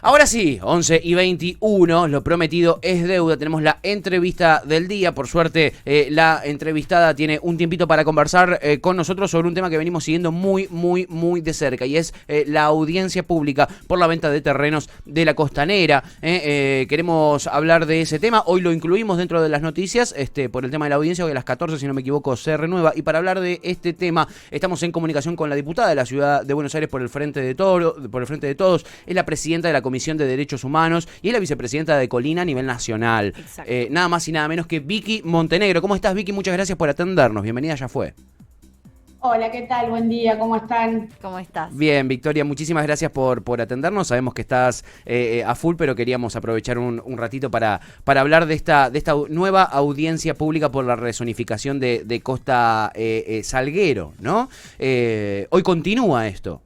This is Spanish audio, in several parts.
Ahora sí, 11:21, lo prometido es deuda, tenemos la entrevista del día, por suerte la entrevistada tiene un tiempito para conversar con nosotros sobre un tema que venimos siguiendo muy de cerca y es la audiencia pública por la venta de terrenos de la Costanera. Queremos hablar de ese tema, hoy lo incluimos dentro de las noticias por el tema de la audiencia, hoy a las 14, si no me equivoco, se renueva, y para hablar de este tema estamos en comunicación con la diputada de la Ciudad de Buenos Aires por el Frente de Todos, es la presidenta de la Comisión de Derechos Humanos y es la vicepresidenta de Colina a nivel nacional. Nada más y nada menos que Vicky Montenegro. ¿Cómo estás, Vicky? Muchas gracias por atendernos. Bienvenida, ya fue. Hola, ¿qué tal? Buen día, ¿cómo están? ¿Cómo estás? Bien, Victoria, muchísimas gracias por atendernos. Sabemos que estás a full, pero queríamos aprovechar un ratito para hablar de esta nueva audiencia pública por la rezonificación de Costa Salguero, ¿no? Hoy continúa esto.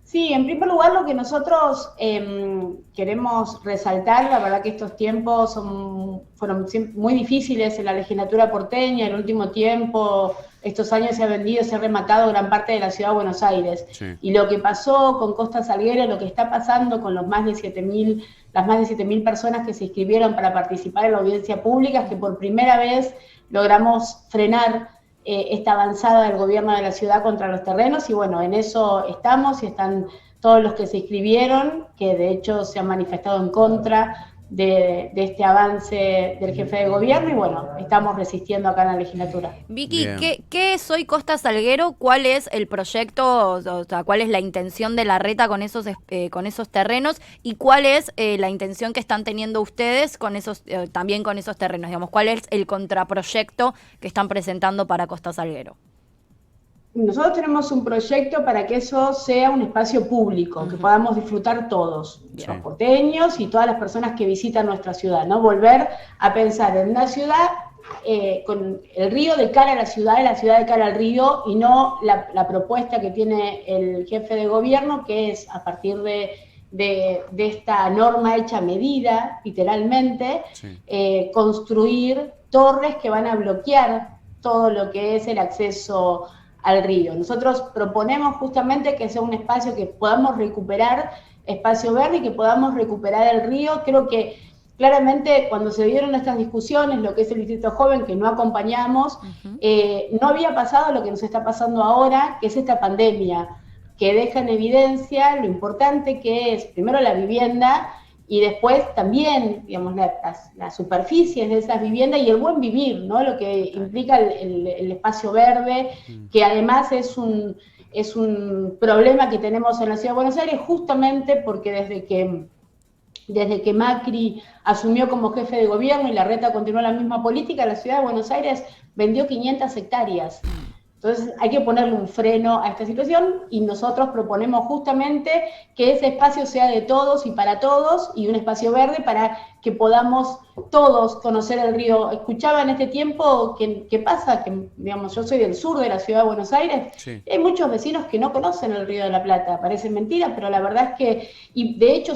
Sí, en primer lugar lo que nosotros queremos resaltar, la verdad que estos tiempos fueron muy difíciles en la legislatura porteña, el último tiempo, estos años se ha rematado gran parte de la ciudad de Buenos Aires. Sí. Y lo que pasó con Costa Salguero, lo que está pasando con las más de 7.000 personas que se inscribieron para participar en la audiencia pública, es que por primera vez logramos frenar esta avanzada del gobierno de la ciudad contra los terrenos, y bueno, en eso estamos, y están todos los que se inscribieron, que de hecho se han manifestado en contra de este avance del jefe de gobierno, y bueno, estamos resistiendo acá en la legislatura. Vicky, ¿qué es hoy Costa Salguero? ¿Cuál es el proyecto, o sea, cuál es la intención de la reta con esos terrenos, y cuál es la intención que están teniendo ustedes con también con esos terrenos? Digamos, ¿cuál es el contraproyecto que están presentando para Costa Salguero? Nosotros tenemos un proyecto para que eso sea un espacio público, que podamos disfrutar todos, los porteños y todas las personas que visitan nuestra ciudad, ¿no? Volver a pensar en una ciudad con el río de cara a la ciudad y la ciudad de cara al río, y no la propuesta que tiene el jefe de gobierno, que es a partir de esta norma hecha a medida, literalmente, construir torres que van a bloquear todo lo que es el acceso al río. Nosotros proponemos justamente que sea un espacio que podamos recuperar, espacio verde, y que podamos recuperar el río. Creo que claramente cuando se dieron estas discusiones, lo que es el Distrito Joven, que no acompañamos, no había pasado lo que nos está pasando ahora, que es esta pandemia, que deja en evidencia lo importante que es, primero, la vivienda, y después también, digamos, las superficies de esas viviendas y el buen vivir, ¿no? Lo que implica el espacio verde, que además es un problema que tenemos en la Ciudad de Buenos Aires, justamente porque desde que Macri asumió como jefe de gobierno y la reta continuó la misma política, la Ciudad de Buenos Aires vendió 500 hectáreas. Entonces hay que ponerle un freno a esta situación, y nosotros proponemos justamente que ese espacio sea de todos y para todos, y un espacio verde para que podamos todos conocer el río. Escuchaba en este tiempo que pasa, que digamos, yo soy del sur de la ciudad de Buenos Aires, hay muchos vecinos que no conocen el Río de la Plata, parece mentira, pero la verdad es que, y de hecho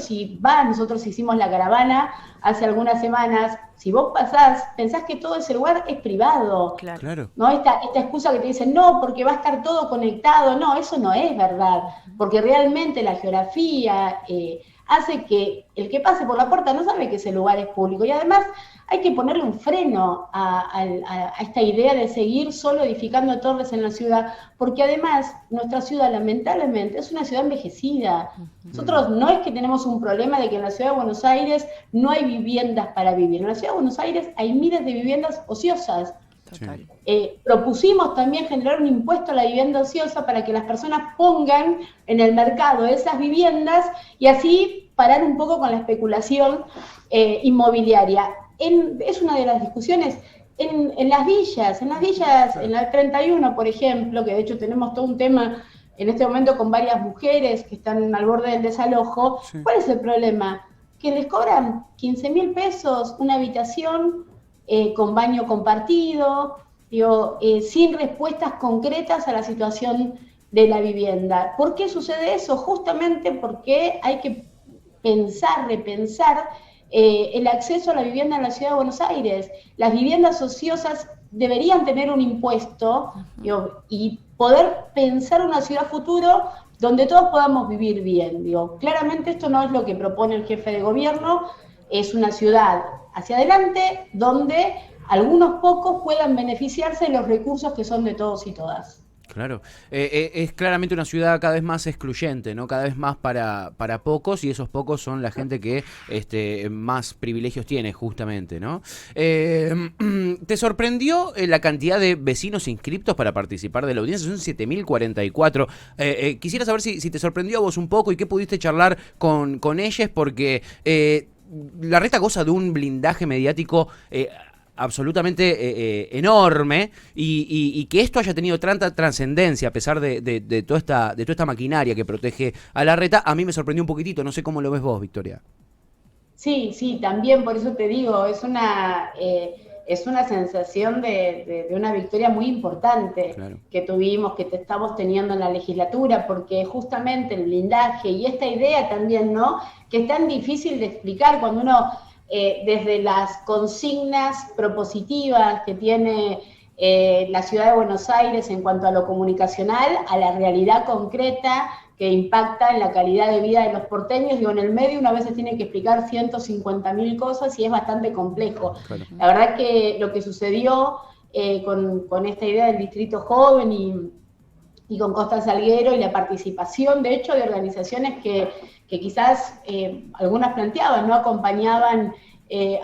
nosotros hicimos la caravana hace algunas semanas, si vos pasás, pensás que todo ese lugar es privado. Claro. ¿No? Esta excusa que te dicen, no, porque va a estar todo conectado. No, eso no es verdad, porque realmente la geografía hace que el que pase por la puerta no sabe que ese lugar es público, y además hay que ponerle un freno a esta idea de seguir solo edificando torres en la ciudad, porque además nuestra ciudad lamentablemente es una ciudad envejecida. Nosotros no es que tenemos un problema de que en la ciudad de Buenos Aires no hay viviendas para vivir, en la ciudad de Buenos Aires hay miles de viviendas ociosas. Propusimos también generar un impuesto a la vivienda ociosa para que las personas pongan en el mercado esas viviendas y así parar un poco con la especulación inmobiliaria. Es una de las discusiones en las villas, en la 31, por ejemplo, que de hecho tenemos todo un tema en este momento con varias mujeres que están al borde del desalojo. ¿Cuál es el problema? Que les cobran 15.000 pesos una habitación con baño compartido, sin respuestas concretas a la situación de la vivienda. ¿Por qué sucede eso? Justamente porque hay que repensar el acceso a la vivienda en la Ciudad de Buenos Aires. Las viviendas ociosas deberían tener un impuesto y poder pensar una ciudad futuro donde todos podamos vivir bien. Digo, claramente esto no es lo que propone el jefe de gobierno, es una ciudad hacia adelante donde algunos pocos puedan beneficiarse de los recursos que son de todos y todas. Claro, es claramente una ciudad cada vez más excluyente, ¿no? Cada vez más para pocos, y esos pocos son la gente que más privilegios tiene, justamente, ¿no? ¿Te sorprendió la cantidad de vecinos inscriptos para participar de la audiencia? Son 7.044. Quisiera saber si te sorprendió a vos un poco y qué pudiste charlar con ellos, porque la reta goza de un blindaje mediático absolutamente enorme, y que esto haya tenido tanta trascendencia a pesar de toda esta maquinaria que protege a la reta, a mí me sorprendió un poquitito. No sé cómo lo ves vos, Victoria. Sí, también por eso te digo, es una sensación de una victoria muy importante, claro, que tuvimos, que estamos teniendo en la legislatura, porque justamente el blindaje y esta idea también, ¿no?, que es tan difícil de explicar cuando uno, desde las consignas propositivas que tiene la ciudad de Buenos Aires en cuanto a lo comunicacional, a la realidad concreta que impacta en la calidad de vida de los porteños. Digo, en el medio una vez se tiene que explicar 150.000 cosas y es bastante complejo. Claro. La verdad que lo que sucedió con esta idea del distrito joven y con Costa Salguero y la participación, de hecho, de organizaciones que quizás algunas planteaban, ¿no?, acompañaban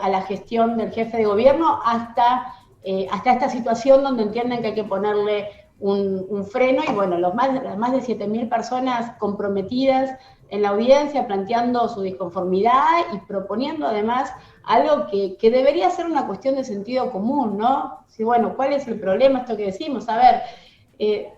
a la gestión del jefe de gobierno hasta esta situación donde entienden que hay que ponerle un freno, y bueno, las más de 7.000 personas comprometidas en la audiencia, planteando su disconformidad y proponiendo además algo que debería ser una cuestión de sentido común, ¿no? Sí, bueno, ¿cuál es el problema? Esto que decimos, a ver,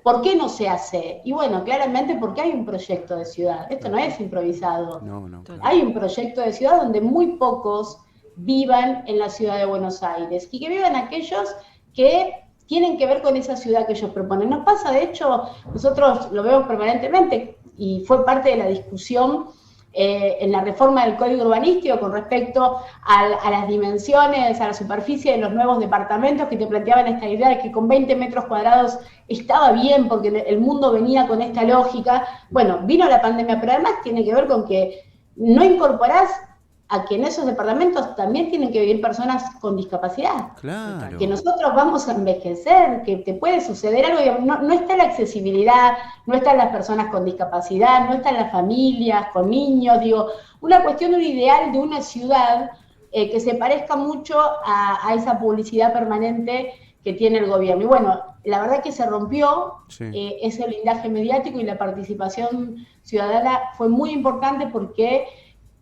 ¿por qué no se hace? Y bueno, claramente porque hay un proyecto de ciudad, esto no es improvisado. No, claro. Hay un proyecto de ciudad donde muy pocos vivan en la ciudad de Buenos Aires, y que vivan aquellos que tienen que ver con esa ciudad que ellos proponen. Nos pasa, de hecho, nosotros lo vemos permanentemente, y fue parte de la discusión en la reforma del Código Urbanístico con respecto a las dimensiones, a la superficie de los nuevos departamentos, que te planteaban esta idea de que con 20 metros cuadrados estaba bien, porque el mundo venía con esta lógica. Bueno, vino la pandemia, pero además tiene que ver con que no incorporás a que en esos departamentos también tienen que vivir personas con discapacidad. Claro. Que nosotros vamos a envejecer, que te puede suceder algo, no está la accesibilidad, no están las personas con discapacidad, no están las familias con niños, digo, una cuestión, un ideal de una ciudad que se parezca mucho a esa publicidad permanente que tiene el gobierno. Y bueno, la verdad que se rompió ese blindaje mediático, y la participación ciudadana fue muy importante porque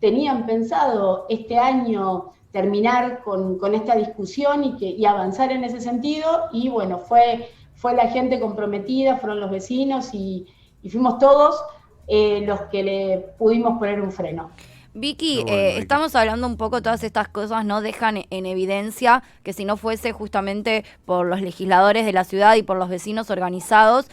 tenían pensado este año terminar con esta discusión y avanzar en ese sentido, y bueno, fue la gente comprometida, fueron los vecinos y fuimos todos los que le pudimos poner un freno. Vicky, estamos hablando un poco, todas estas cosas no dejan en evidencia que si no fuese justamente por los legisladores de la ciudad y por los vecinos organizados,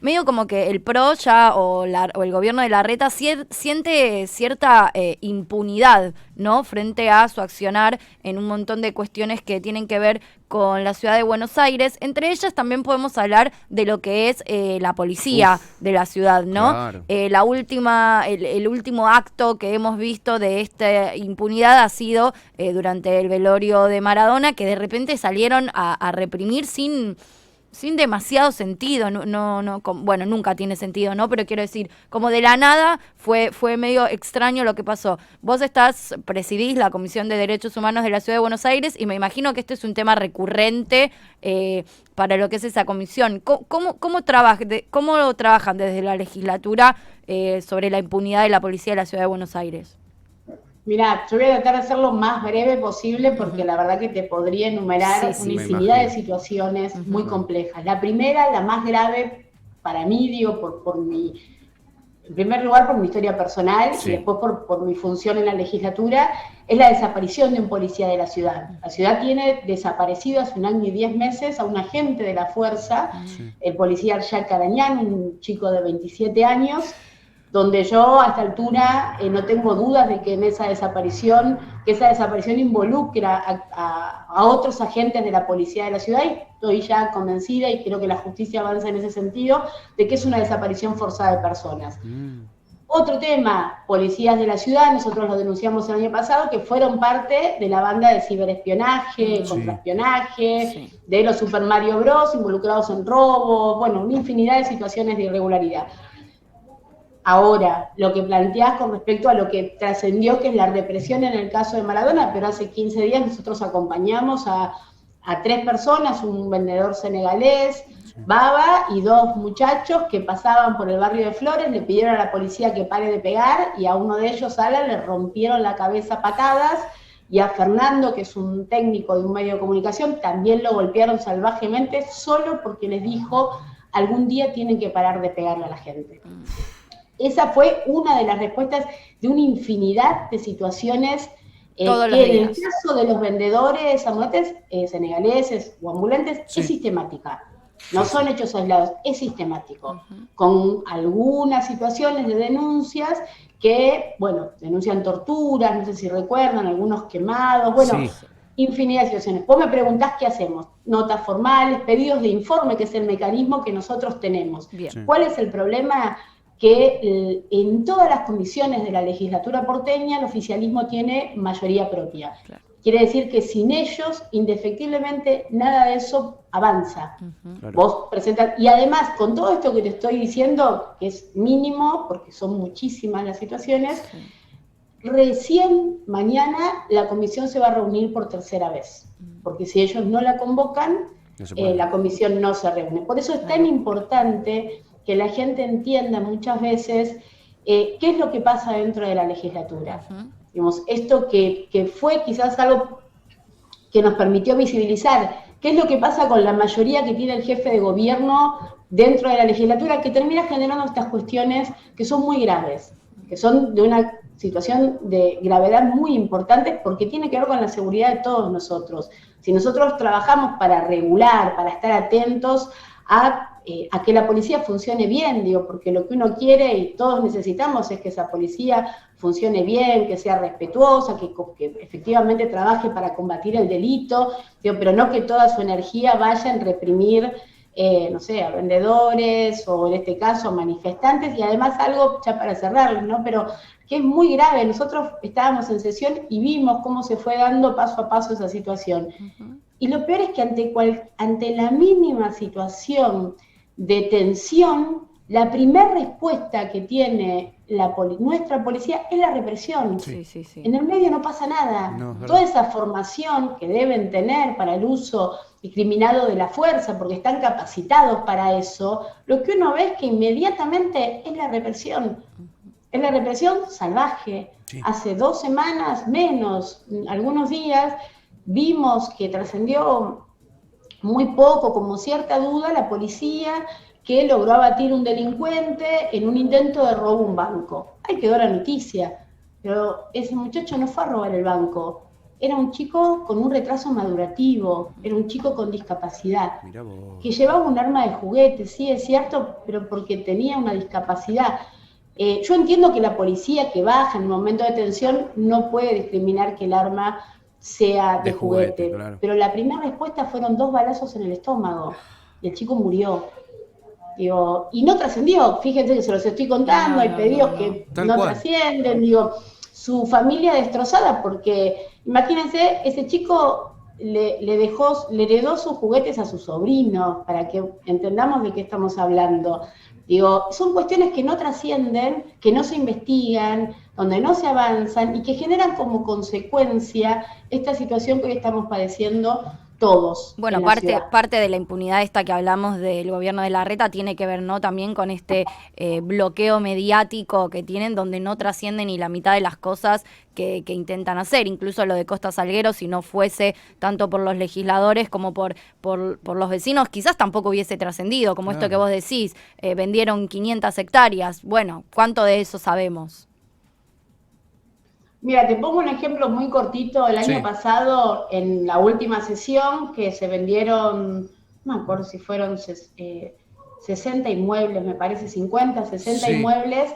medio como que el PRO ya o el gobierno de la reta siente cierta impunidad, ¿no?, frente a su accionar en un montón de cuestiones que tienen que ver con la ciudad de Buenos Aires. Entre ellas también podemos hablar de lo que es la policía de la ciudad, ¿no? Claro. El último acto que hemos visto de esta impunidad ha sido durante el velorio de Maradona, que de repente salieron a reprimir sin demasiado sentido, bueno, nunca tiene sentido, ¿no? Pero quiero decir, como de la nada fue medio extraño lo que pasó. Vos presidís la Comisión de Derechos Humanos de la Ciudad de Buenos Aires, y me imagino que este es un tema recurrente para lo que es esa comisión. ¿Cómo trabajan desde la legislatura sobre la impunidad de la policía de la Ciudad de Buenos Aires? Mirá, yo voy a tratar de ser lo más breve posible, porque la verdad que te podría enumerar una infinidad de situaciones muy complejas. La primera, la más grave para mí, digo, en primer lugar por mi historia personal y después por mi función en la legislatura, es la desaparición de un policía de la ciudad. La ciudad tiene desaparecido hace 1 año y 10 meses a un agente de la fuerza, el policía Arshad Carañán, un chico de 27 años, donde yo a esta altura no tengo dudas de que esa desaparición involucra a otros agentes de la policía de la ciudad, y estoy ya convencida, y creo que la justicia avanza en ese sentido, de que es una desaparición forzada de personas. Otro tema, policías de la ciudad, nosotros lo denunciamos el año pasado, que fueron parte de la banda de ciberespionaje, contraespionaje, de los Super Mario Bros, involucrados en robos, bueno, una infinidad de situaciones de irregularidad. Ahora, lo que planteás con respecto a lo que trascendió, que es la represión en el caso de Maradona, pero hace 15 días nosotros acompañamos a 3 personas, un vendedor senegalés, Baba, y 2 muchachos que pasaban por el barrio de Flores, le pidieron a la policía que pare de pegar, y a uno de ellos, Alan, le rompieron la cabeza a patadas, y a Fernando, que es un técnico de un medio de comunicación, también lo golpearon salvajemente, solo porque les dijo, algún día tienen que parar de pegarle a la gente. Esa fue una de las respuestas de una infinidad de situaciones que en el caso de los vendedores ambulantes, senegaleses o ambulantes, es sistemática. No son hechos aislados, es sistemático. Con algunas situaciones de denuncias que, bueno, denuncian torturas, no sé si recuerdan, algunos quemados, bueno, infinidad de situaciones. Vos me preguntás qué hacemos. Notas formales, pedidos de informe, que es el mecanismo que nosotros tenemos. ¿Cuál es el problema? Que en todas las comisiones de la legislatura porteña el oficialismo tiene mayoría propia. Quiere decir que sin ellos, indefectiblemente, nada de eso avanza. Vos presentás, y además, con todo esto que te estoy diciendo, que es mínimo, porque son muchísimas las situaciones, recién mañana la comisión se va a reunir por tercera vez, porque si ellos no la convocan, la comisión no se reúne. Por eso es tan importante que la gente entienda muchas veces qué es lo que pasa dentro de la legislatura. Digamos, esto que fue quizás algo que nos permitió visibilizar qué es lo que pasa con la mayoría que tiene el jefe de gobierno dentro de la legislatura, que termina generando estas cuestiones que son muy graves, que son de una situación de gravedad muy importante, porque tiene que ver con la seguridad de todos nosotros. Si nosotros trabajamos para regular, para estar atentos a que la policía funcione bien, digo, porque lo que uno quiere y todos necesitamos es que esa policía funcione bien, que sea respetuosa, que efectivamente trabaje para combatir el delito, digo, pero no que toda su energía vaya en reprimir, no sé, a vendedores o en este caso a manifestantes, y además algo, ya para cerrar, ¿no? Pero que es muy grave. Nosotros estábamos en sesión y vimos cómo se fue dando paso a paso esa situación. Y lo peor es que ante la mínima situación de tensión, la primera respuesta que tiene nuestra policía es la represión. En el medio no pasa nada. Toda esa formación que deben tener para el uso discriminado de la fuerza, porque están capacitados para eso, lo que uno ve es que inmediatamente es la represión. Es la represión salvaje. Hace 2 semanas, menos, algunos días, vimos que trascendió muy poco, como cierta duda, la policía que logró abatir un delincuente en un intento de robo a un banco. Ahí quedó la noticia, pero ese muchacho no fue a robar el banco, era un chico con un retraso madurativo, era un chico con discapacidad, que llevaba un arma de juguete, sí, es cierto, pero porque tenía una discapacidad. Yo entiendo que la policía que baja en un momento de tensión no puede discriminar que el arma sea de juguete, claro. Pero la primera respuesta fueron 2 balazos en el estómago y el chico murió. Digo, y no trascendió, fíjense que se los estoy contando, hay pedidos que no trascienden, digo, su familia destrozada, porque imagínense, ese chico le heredó sus juguetes a su sobrino, para que entendamos de qué estamos hablando. Digo, son cuestiones que no trascienden, que no se investigan, donde no se avanzan y que generan como consecuencia esta situación que hoy estamos padeciendo todos. Bueno, parte de la impunidad esta que hablamos del gobierno de Larreta tiene que ver, ¿no?, también con este bloqueo mediático que tienen, donde no trasciende ni la mitad de las cosas que intentan hacer. Incluso lo de Costa Salguero, si no fuese tanto por los legisladores como por los vecinos, quizás tampoco hubiese trascendido, como esto que vos decís, vendieron 500 hectáreas. Bueno, ¿cuánto de eso sabemos? Mira, te pongo un ejemplo muy cortito. El año pasado, en la última sesión, que se vendieron, no me acuerdo si fueron 60 inmuebles, me parece 50, 60 inmuebles,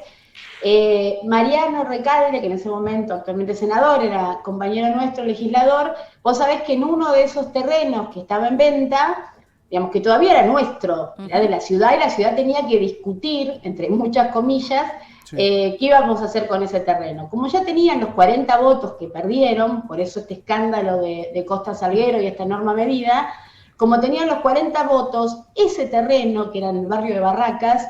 Mariano Recalde, que en ese momento actualmente senador, era compañero nuestro legislador, vos sabés que en uno de esos terrenos que estaba en venta, digamos que todavía era nuestro, era de la ciudad, y la ciudad tenía que discutir, entre muchas comillas, qué íbamos a hacer con ese terreno. Como ya tenían los 40 votos que perdieron, por eso este escándalo de Costa Salguero y esta enorme medida, como tenían los 40 votos, ese terreno, que era en el barrio de Barracas,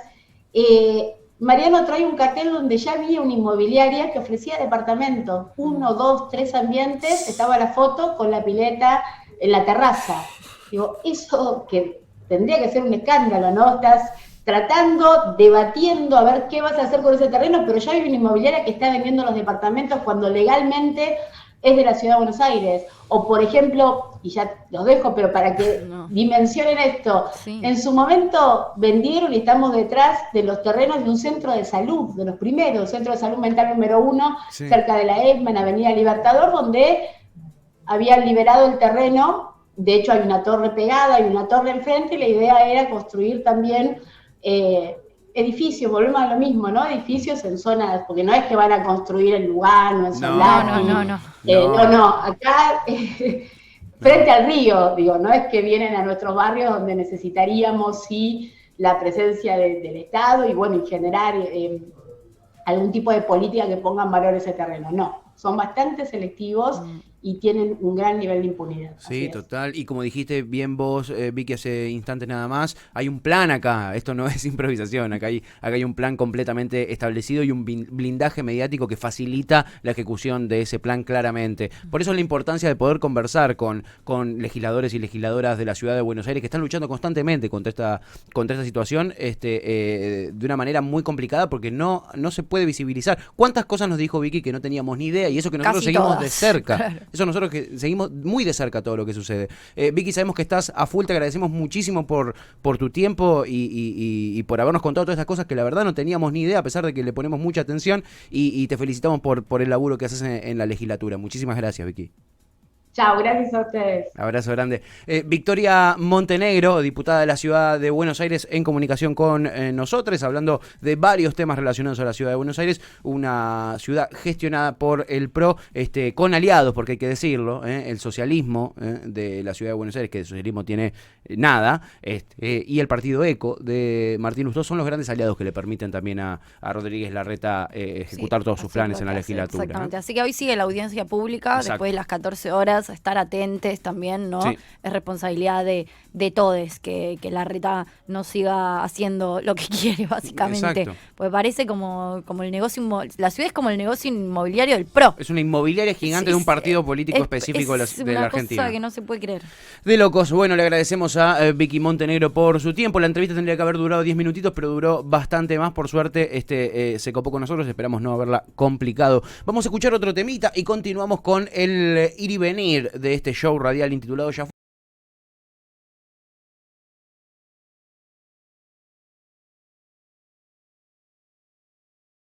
Mariano trae un cartel donde ya había una inmobiliaria que ofrecía departamentos, 1, 2, 3 ambientes, estaba la foto con la pileta en la terraza. Digo, eso que tendría que ser un escándalo, ¿no? Estás tratando, debatiendo a ver qué vas a hacer con ese terreno, pero ya hay una inmobiliaria que está vendiendo los departamentos cuando legalmente es de la Ciudad de Buenos Aires. O, por ejemplo, y ya los dejo, pero para que dimensionen esto, en su momento vendieron y estamos detrás de los terrenos de un centro de salud, de los primeros, centro de salud mental número 1, cerca de la ESMA, en Avenida Libertador, donde habían liberado el terreno. De hecho, hay una torre pegada, hay una torre enfrente, y la idea era construir también edificios, volvemos a lo mismo, ¿no? Edificios en zonas, porque no es que van a construir en Lugano, en Solari. No, acá frente al río, digo, no es que vienen a nuestros barrios donde necesitaríamos sí la presencia del Estado y bueno, y generar algún tipo de política que ponga en valor ese terreno, no. Son bastante selectivos y tienen un gran nivel de impunidad. Sí, total. Y como dijiste bien vos, Vicky, hace instantes nada más, hay un plan acá. Esto no es improvisación. Acá hay un plan completamente establecido y un blindaje mediático que facilita la ejecución de ese plan claramente. Por eso la importancia de poder conversar con legisladores y legisladoras de la ciudad de Buenos Aires que están luchando constantemente contra esta situación de una manera muy complicada porque no se puede visibilizar. ¿Cuántas cosas nos dijo Vicky que no teníamos ni idea? Y eso que nosotros seguimos de cerca. Claro. Eso nosotros que seguimos muy de cerca todo lo que sucede. Vicky, sabemos que estás a full, te agradecemos muchísimo por tu tiempo y por habernos contado todas estas cosas que la verdad no teníamos ni idea, a pesar de que le ponemos mucha atención, y te felicitamos por el laburo que haces en la legislatura. Muchísimas gracias, Vicky. Chao, gracias a ustedes. Abrazo grande. Victoria Montenegro, diputada de la Ciudad de Buenos Aires, en comunicación con nosotros, hablando de varios temas relacionados a la Ciudad de Buenos Aires, una ciudad gestionada por el PRO, con aliados, porque hay que decirlo, el socialismo de la Ciudad de Buenos Aires, que de socialismo tiene nada, y el partido ECO de Martín Lustó son los grandes aliados que le permiten también a Rodríguez Larreta ejecutar todos sus planes en la legislatura. Exactamente, ¿no? Así que hoy sigue la audiencia pública. Exacto. Después de las 14 horas, estar atentos también, ¿no? Sí. Es responsabilidad de todos que Larreta no siga haciendo lo que quiere, básicamente. Exacto. Porque parece como el negocio, la ciudad es como el negocio inmobiliario del PRO. Es una inmobiliaria gigante de un partido político específico de la Argentina. Es una cosa que no se puede creer. De locos. Bueno, le agradecemos a Vicky Montenegro por su tiempo. La entrevista tendría que haber durado 10 minutitos, pero duró bastante más. Por suerte, se copó con nosotros. Esperamos no haberla complicado. Vamos a escuchar otro temita y continuamos con el ir y venir de este show radial intitulado Ya